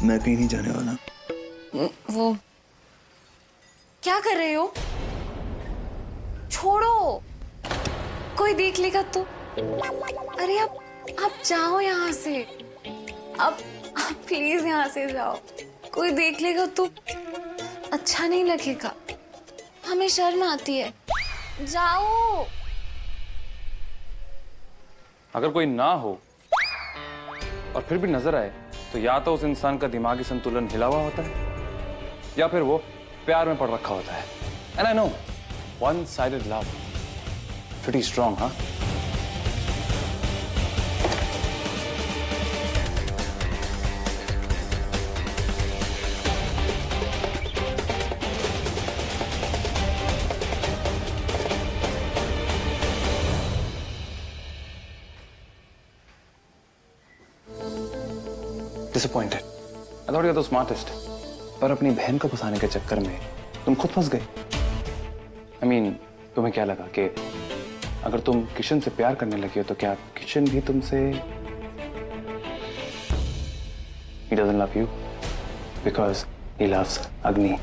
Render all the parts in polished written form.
मैं कहीं नहीं जाने वाला। वो क्या कर रहे हो? छोड़ो, कोई देख लेगा तो। अरे आप जाओ यहाँ से। अब प्लीज यहाँ से जाओ, कोई देख लेगा तो अच्छा नहीं लगेगा, हमें शर्म आती है। जाओ। अगर कोई ना हो और फिर भी नजर आए तो या तो उस इंसान का दिमागी संतुलन हिला हुआ होता है या फिर वो प्यार में पड़ रखा होता है। And I know one sided love pretty strong, हाँ? Disappointed. I thought you're the smartest. पर अपनी बहन को फंसाने के चक्कर में तुम खुद फंस गए। I mean, तुम्हें क्या लगा कि अगर तुम किशन से प्यार करने लगे हो तो क्या किशन भी तुमसे? He doesn't love you because he loves अग्नि।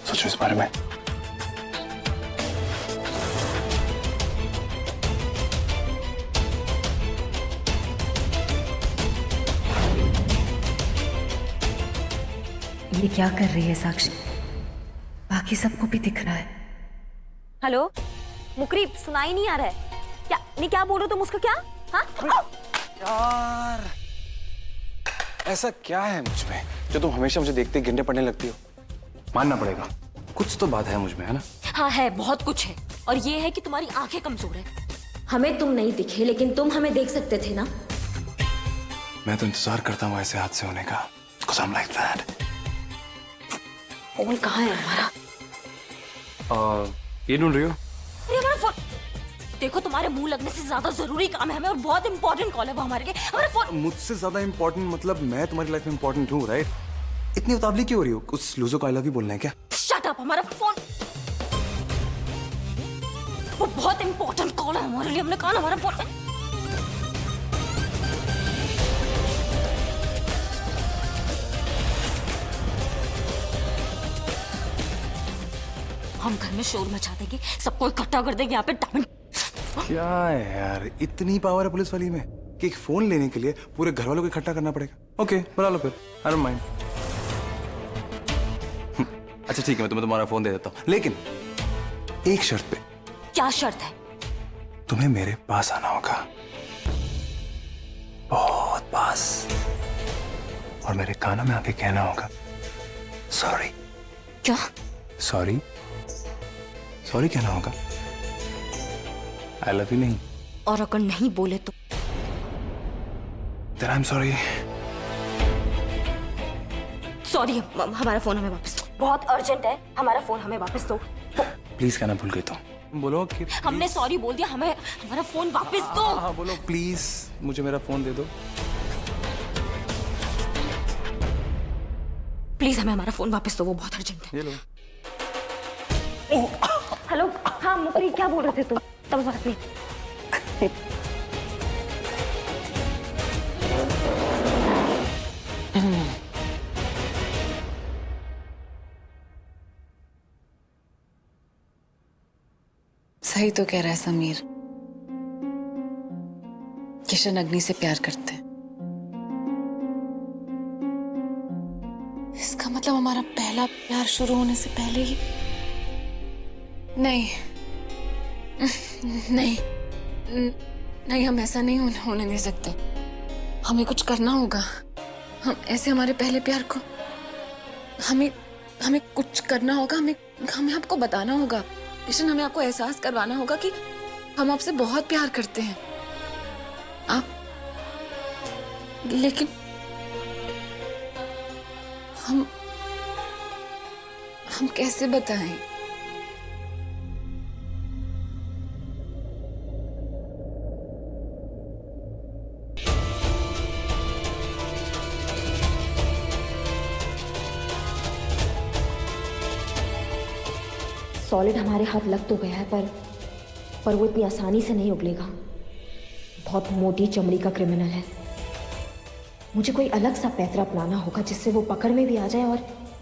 सोचो इस बारे में। ये क्या कर रही है साक्षी? बाकी सबको भी दिख रहा है। हेलो मुकरी, सुनाई नहीं आ रहा है क्या? नहीं, क्या बोलो तुम उसका? क्या? हाँ? यार ऐसा क्या है मुझ में जो तुम हमेशा मुझे देखते ही गिरने पड़ने लगती हो? मानना पड़ेगा, कुछ तो बात है मुझ में, है ना? हाँ है, बहुत कुछ है। और ये है कि तुम्हारी आंखें कमजोर है। हमें तुम नहीं दिखे लेकिन तुम हमें देख सकते थे ना। मैं तो इंतजार करता हूँ ऐसे हादसे होने का। Because I'm like that. Phone कहाँ है हमारा? ये ढूंढ रही हो? अरे हमारा फोन देखो, तुम्हारे मुंह लगने से ज्यादा जरूरी काम है हमें और बहुत इंपॉर्टेंट कॉल है वो हमारे लिए। हमारा फोन मुझसे ज्यादा इंपॉर्टेंट मतलब मैं तुम्हारी लाइफ में इंपॉर्टेंट हूँ, राइट? इतनी उतावली क्यों हो रही हो? कुछ लूजो को आई लव यू बोलना है क्या? Shut up. हमारा फोन वो बहुत इंपॉर्टेंट कॉल है हमारे लिए। हमने कहा ना हमारा फोन। हम घर में शोर मचा देंगे, सबको इकट्ठा कर देंगे यहाँ पे। डायमंड क्या है यार, इतनी पावर है पुलिस वाली में कि एक फोन लेने के लिए पूरे घर वालों को इकट्ठा करना पड़ेगा। ओके, बुला लो फिर, आई डोंट माइंड। अच्छा ठीक है, मैं तुम्हें तुम्हारा फोन दे देता हूँ, लेकिन एक शर्त पे। क्या शर्त है? तुम्हें मेरे पास आना होगा, बहुत पास, और मेरे कानों में आके कहना होगा सॉरी। क्या? सॉरी, सॉरी कहना होगा। आई लव यू नहीं। और अगर नहीं बोले तो? Then I'm sorry. सॉरी, हमारा फोन हमें वापस दो। बहुत अर्जेंट है, हमारा फोन हमें वापस दो। प्लीज कहना भूल गई तुम। बोलो कि हमने सॉरी बोल दिया, हमें हमारा फोन वापस दो। हाँ बोलो प्लीज, मुझे मेरा फोन दे दो। प्लीज हमें हमारा फोन वापस दो, वो बहुत अर्जेंट है। ये लो। हेलो, हाँ मुकरी, क्या बोल रहे थे तुम? तब बात नहीं। सही तो कह रहा है समीर, किशन अग्नि से प्यार करते हैं। इसका मतलब हमारा पहला प्यार शुरू होने से पहले ही? नहीं नहीं नहीं, हम ऐसा नहीं होने दे सकते। हमें कुछ करना होगा। हम ऐसे हमारे पहले प्यार को हमें कुछ करना होगा। हमें आपको बताना होगा किशन, हमें आपको एहसास करवाना होगा कि हम आपसे बहुत प्यार करते हैं। आप लेकिन हम कैसे बताएं? सॉलिड हमारे हाथ लग तो गया है पर वो इतनी आसानी से नहीं उगलेगा। बहुत मोटी चमड़ी का क्रिमिनल है। मुझे कोई अलग सा पैतरा अपनाना होगा जिससे वो पकड़ में भी आ जाए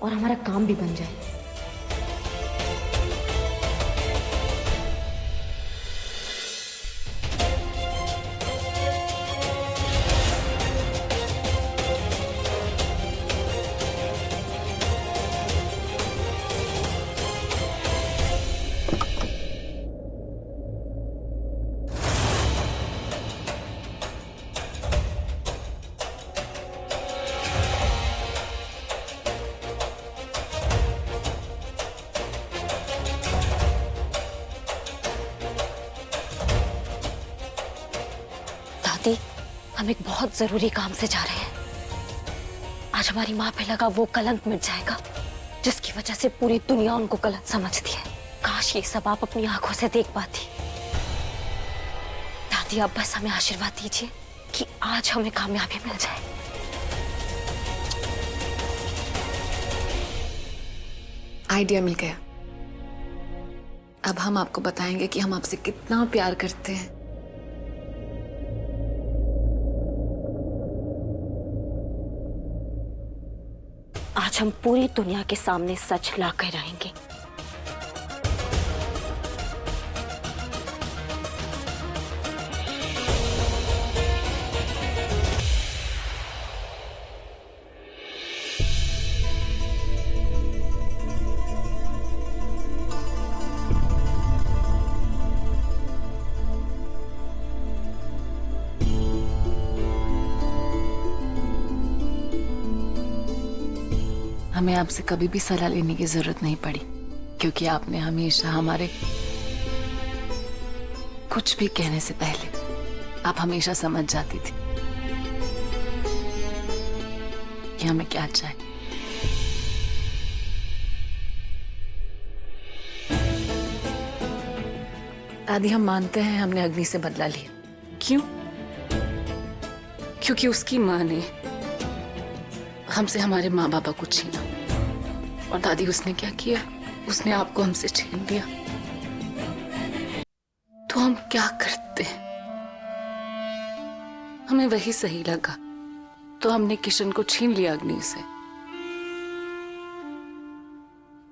और हमारा काम भी बन जाए। दादी, हम एक बहुत जरूरी काम से जा रहे हैं। आज हमारी माँ पे लगा वो कलंक मिट जाएगा जिसकी वजह से पूरी दुनिया उनको गलत समझती है। काश ये सब आप अपनी आंखों से देख पाती। दादी, आप बस हमें आशीर्वाद दीजिए कि आज हमें कामयाबी मिल जाए। आइडिया मिल गया। अब हम आपको बताएंगे कि हम आपसे कितना प्यार करते हैं। आज हम पूरी दुनिया के सामने सच ला कर रहेंगे। हमें आपसे कभी भी सलाह लेने की जरूरत नहीं पड़ी, क्योंकि आपने हमेशा हमारे कुछ भी कहने से पहले आप हमेशा समझ जाती थी कि हमें क्या चाहिए। दादी, हम मानते हैं हमने अग्नि से बदला लिया। क्यों? क्योंकि उसकी माँ ने हमसे हमारे माँ बापा को छीना। और दादी, उसने क्या किया? उसने आपको हमसे छीन लिया। तो हम क्या करते? हमें वही सही लगा, तो हमने किशन को छीन लिया अग्नि से।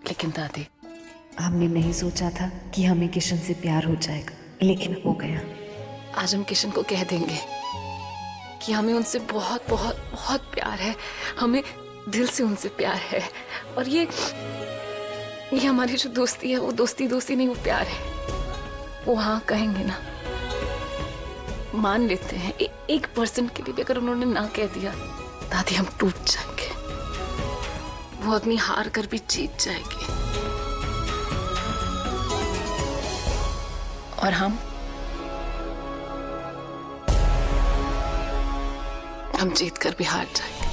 लेकिन दादी, हमने नहीं सोचा था कि हमें किशन से प्यार हो जाएगा, लेकिन हो गया। आज हम किशन को कह देंगे कि हमें उनसे बहुत बहुत बहुत प्यार है, हमें दिल से उनसे प्यार है। और ये हमारी जो दोस्ती है वो दोस्ती नहीं, वो प्यार है। वो हाँ कहेंगे ना, मान लेते हैं। 1% के लिए भी अगर उन्होंने ना कह दिया, दादी, हम टूट जाएंगे। वो अग्नि हार कर भी जीत जाएगी और हम जीत कर भी हार जाएंगे।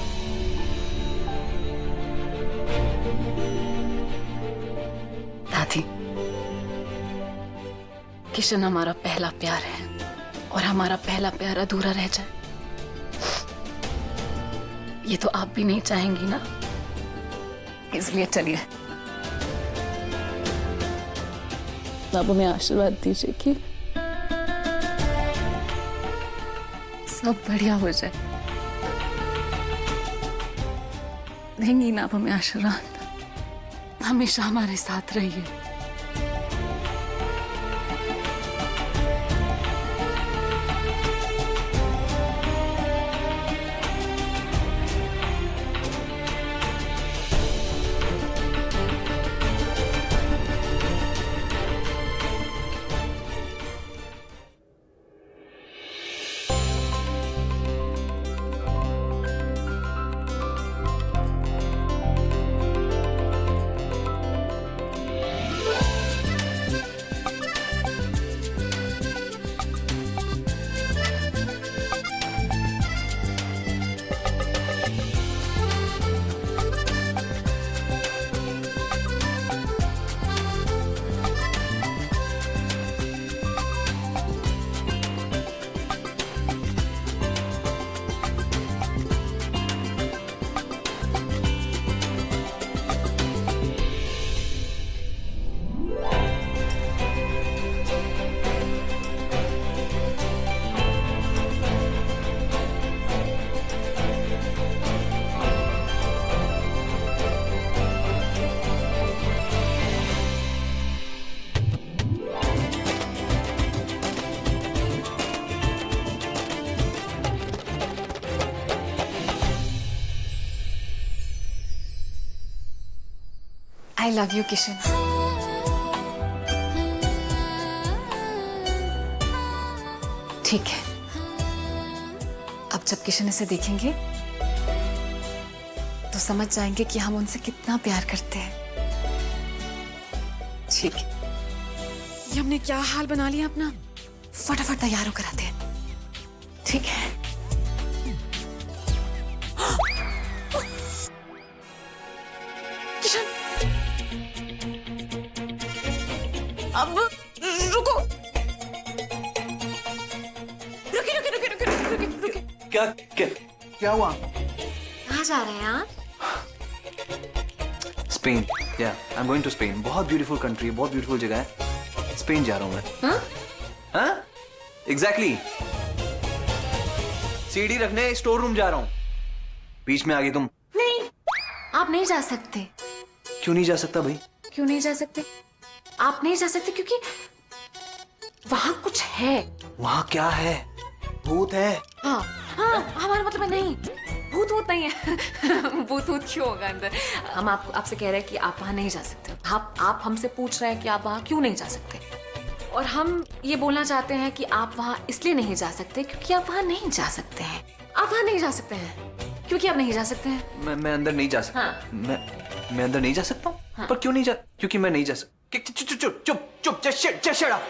दादी, किशन हमारा पहला प्यार है और हमारा पहला प्यार अधूरा रह जाए, ये तो आप भी नहीं चाहेंगी ना। इसलिए चलिए, अब हमें आशीर्वाद दीजिए कि सब बढ़िया हो जाए। देंगी ना आप हमें आशीर्वाद? हमेशा हमारे साथ रहिए। I love you Kishan. ठीक है, अब जब किशन इसे देखेंगे तो समझ जाएंगे कि हम उनसे कितना प्यार करते हैं। ठीक है, ये हमने क्या हाल बना लिया अपना, फटाफट तैयार होकर आते हैं। ठीक है। किशन, अब रुको, रुके। क्या क्या क्या हुआ? कहाँ जा रहे हैं आप? स्पेन, या I am going to Spain. बहुत ब्यूटीफुल कंट्री है, बहुत ब्यूटीफुल जगह है। स्पेन जा रहा हूँ मैं। हाँ एग्जैक्टली। सीडी रखने स्टोर रूम जा रहा हूँ। बीच में आ गई तुम। नहीं, आप नहीं जा सकते। क्यों नहीं जा सकता भाई? क्यों नहीं जा सकते? आप नहीं जा सकते क्योंकि वहां कुछ है। वहां क्या है? भूत है। हाँ हाँ, हमारा मतलब है नहीं, भूत नहीं है। भूत क्यों होगा अंदर? हम आपसे कह रहे हैं कि आप वहां नहीं जा सकते। आप हमसे पूछ रहे हैं कि आप वहां क्यों नहीं जा सकते, और हम ये बोलना चाहते हैं कि आप वहां इसलिए नहीं जा सकते क्योंकि आप वहां नहीं जा सकते हैं। आप वहां नहीं जा सकते हैं क्योंकि आप नहीं जा सकते हैं। मैं अंदर नहीं जा सकता। हाँ। मैं अंदर नहीं जा सकता हूँ। हाँ। पर क्यों नहीं जा? क्योंकि मैं नहीं जा सकता। चुप just shut up.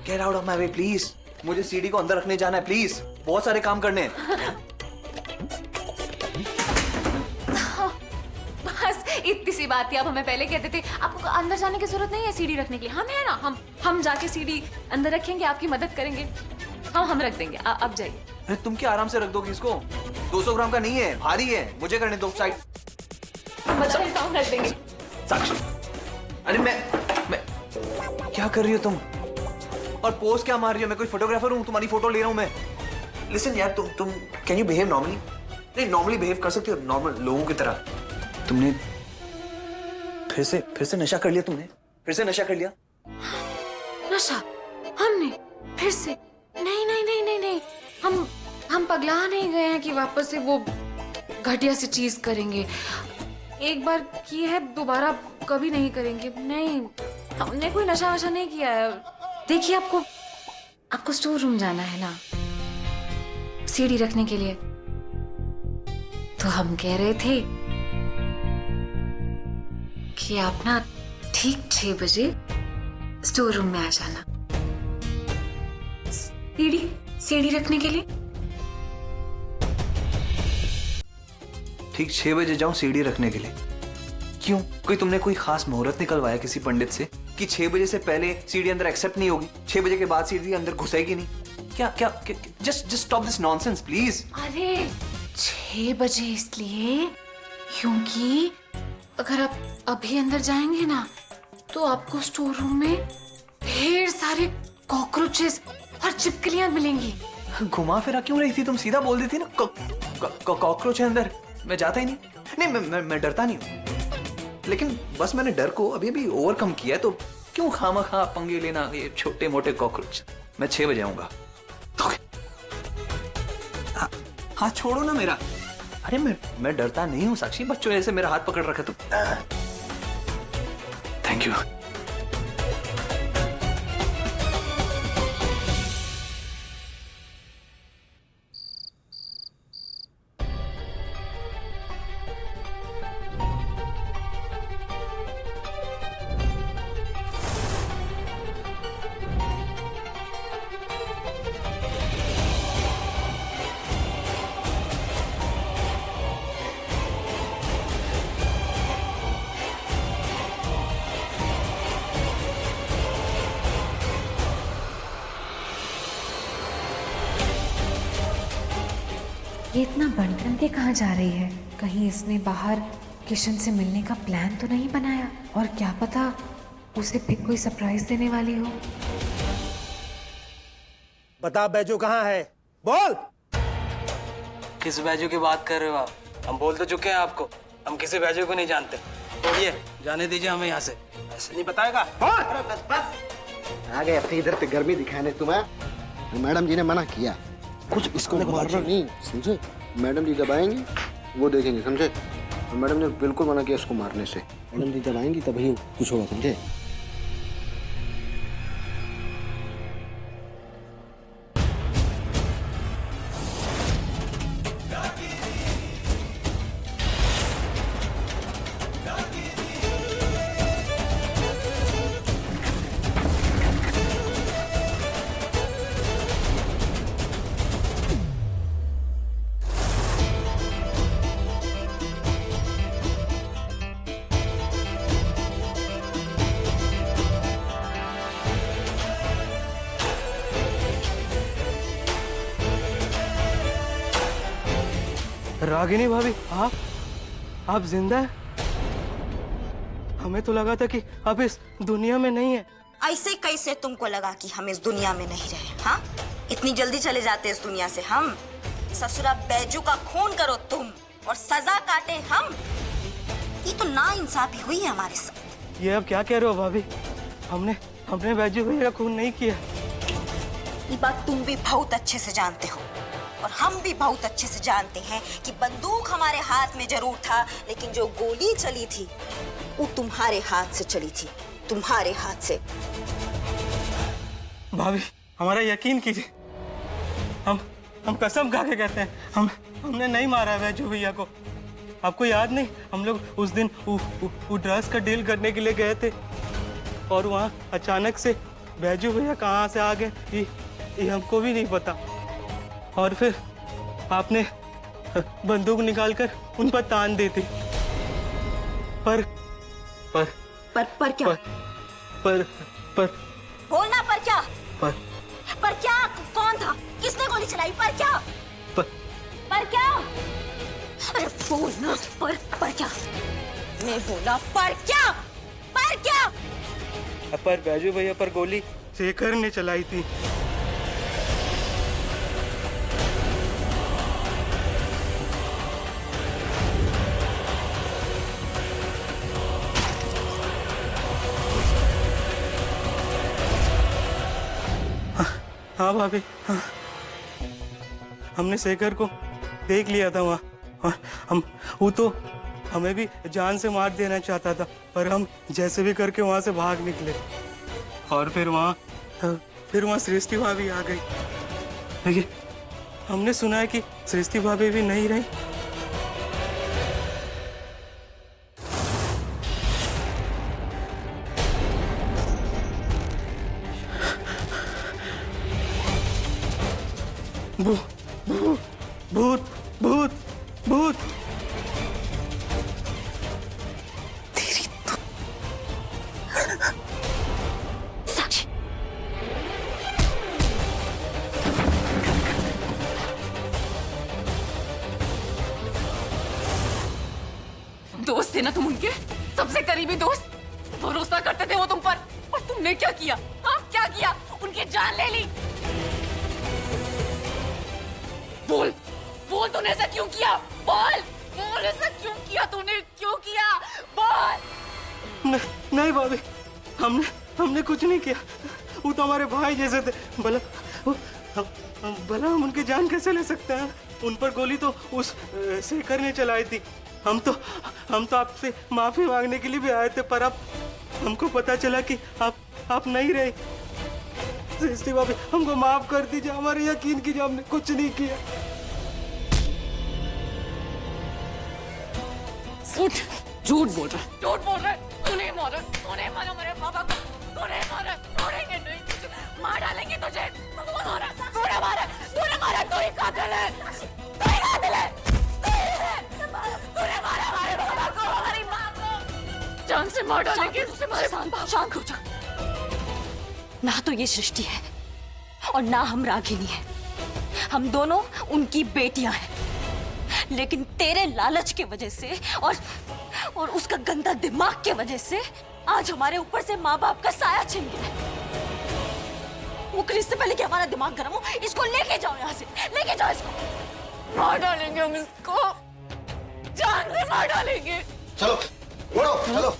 Get out of my way, please. मुझे सीडी को अंदर रखने जाना है, प्लीज। बहुत सारे काम करने हैं। बस इतनी सी बात थी। आप हमें पहले कहते थे आपको अंदर जाने की जरूरत नहीं है सीडी रखने के लिए। हम है ना, हम जाके सीडी अंदर रखेंगे, आपकी मदद करेंगे। हम रख देंगे, अब जाइए। अरे तुम क्या आराम से रख दोगे इसको? 200 ग्राम का नहीं है, भारी है। मुझे करने दो साइड। हम रख देंगे। साक्षी, अरे मैं क्या कर रही हो तुम? और पोज क्या मार रही हो? मैं कोई फोटोग्राफर हूँ? तुम्हारी फोटो ले रहा हूँ मैं। लिसन यार, तुम कैन यू बिहेव नॉर्मली? नहीं, नॉर्मली बिहेव कर सकती हो, नॉर्मल लोगों की तरह। तुमने फिर से नशा कर लिया। तुमने फिर से नशा कर लिया। नशा? हमने फिर से? नहीं, हम पगला नहीं गए हैं कि वापस से वो घटिया सी चीज करेंगे। एक बार की है, दोबारा कभी नहीं करेंगे। नहीं, हमने कोई नशा वशा नहीं किया है। देखिए, आपको स्टोर रूम जाना है ना सीडी रखने के लिए, तो हम कह रहे थे कि आप ना ठीक 6 बजे स्टोर रूम में आ जाना सीडी रखने के लिए। ठीक 6 बजे जाऊं सीडी रखने के लिए? क्यों? तुमने कोई खास मुहूर्त निकलवाया किसी पंडित से कि 6 बजे से पहले सीडी अंदर एक्सेप्ट नहीं होगी, 6 बजे के बाद सीडी अंदर घुसेगी नहीं? क्या just stop this nonsense please. अरे 6 बजे इसलिए क्योंकि अगर आप अभी अंदर जाएंगे ना तो आपको स्टोर रूम में ढेर सारे कॉकरोचेस और चिपकलियां मिलेंगी। घुमा फिरा क्यों रही थी तुम? सीधा बोल देती ना कॉकरोच है अंदर। मैं जाता ही नहीं। मैं डरता नहीं हूँ, लेकिन बस मैंने डर को अभी ओवरकम किया है, तो क्यों खामखा पंगे लेना ये छोटे मोटे कॉकरोच। मैं 6 बजे आऊंगा। हाँ छोड़ो ना मेरा। अरे मैं डरता नहीं हूँ साक्षी। बच्चों ऐसे मेरा हाथ पकड़ रखा तुम। Thank you. ये इतना बनठन के कहाँ जा रही है? कहीं इसने बाहर किशन से मिलने का प्लान तो नहीं बनाया? और क्या पता उसे फिर कोई सरप्राइज देने वाली हो। बता बैजू कहाँ है? बोल। किस बैजू की बात कर रहे हो आप? हम बोल तो चुके हैं आपको, हम किसी बैजू को नहीं जानते। छोड़िए, जाने दीजिए हमें यहाँ से। ऐसे नहीं बताएगा। बस आ गए अपनी इधर पे गर्मी दिखाने तुम्हें। मैडम जी ने मना किया, कुछ इसको मारना नहीं, समझे? मैडम जी जब आएंगे वो देखेंगे, समझे? मैडम ने बिल्कुल मना किया इसको मारने से। मैडम जी जब आएंगी तभी कुछ होगा, समझे? रागिनी भाभी, आप जिंदा हैं? हमें तो लगा था कि आप इस दुनिया में नहीं है। ऐसे कैसे तुमको लगा कि हम इस दुनिया में नहीं रहे? हाँ, इतनी जल्दी चले जाते इस दुनिया से हम? ससुरा बैजू का खून करो तुम और सजा काटे हम। ये तो नाइंसाफी हुई है हमारे साथ। ये अब क्या कह रहे हो भाभी? हमने बैजू भैया का खून नहीं किया। ये बात तुम भी बहुत अच्छे से जानते हो और हम भी बहुत अच्छे से जानते हैं कि बंदूक हमारे हाथ में जरूर था, लेकिन जो गोली चली थी वो तुम्हारे हाथ से चली थी, तुम्हारे हाथ से। भाभी हमारा यकीन कीजिए, हम कसम खा के कहते हैं हमने नहीं मारा है बैजू भैया को। आपको याद नहीं, हम लोग उस दिन वो ड्रग्स का डील करने के लिए गए थे और वहाँ अचानक से बैजू भैया कहाँ से आ गए ये हमको भी नहीं पता। और फिर आपने बंदूक निकालकर उन पर तान दी थी। पर क्या? पर बोलना, पर क्या? पर क्या? कौन था? किसने गोली चलाई? पर क्या? पर क्या? अरे बोलना, पर क्या? मैं बोला पर क्या? पर क्या? पर बैजू भैया पर गोली शेखर ने चलाई थी। हाँ भाभी, हाँ। हमने शेखर को देख लिया था वहाँ और वो तो हमें भी जान से मार देना चाहता था, पर हम जैसे भी करके वहाँ से भाग निकले। और फिर वहाँ सृष्टि भाभी आ गई। लेकिन हमने सुना है कि सृष्टि भाभी भी नहीं रही। भूत भूत भूत। तेरी तो साक्षी, दोस्त थे ना तुम उनके, सबसे करीबी दोस्त। भरोसा करते थे वो तुम पर, और तुमने क्या किया? हाँ, क्या किया? उनकी जान ले ली। बोल बोल, तूने ऐसा क्यों किया? बोल ऐसा क्यों किया तूने? क्यों किया? बोल। नहीं भाभी, हमने कुछ नहीं किया। वो तो हमारे भाई जैसे थे। भला हम उनकी जान कैसे ले सकते हैं? उन पर गोली तो उस शेखर ने चलाई थी। हम तो आपसे माफी मांगने के लिए भी आए थे, पर अब हमको पता चला कि आप नहीं रहे। सृष्टि भाभी, हमको माफ कर दीजिए, हमारे यकीन कीजिए, हमने कुछ नहीं किया। झूठ बोल रहा है। तूने मारा मेरे पापा को, तूने मारा। छोड़ेंगे नहीं, मार डालेंगे तुझे। तूने मारा, तू ही कातिल है। तूने मारा हमारे पापा को, हमारी माँ को, जान से मार डालेंगे। शांत हो जा। ना तो ये सृष्टि है और ना हम रागिनी है। हम दोनों उनकी बेटियां हैं, लेकिन तेरे लालच के वजह से और उसका गंदा दिमाग के वजह से आज हमारे ऊपर से माँ बाप का साया छिन गया। मुकरी, इससे पहले कि हमारा दिमाग गर्म हो, इसको लेके जाओ यहाँ से, लेके जाओ इसको। मार डालेंगे हम इसको, जान से मार डालेंगे। चलो, उड़ो, चलो।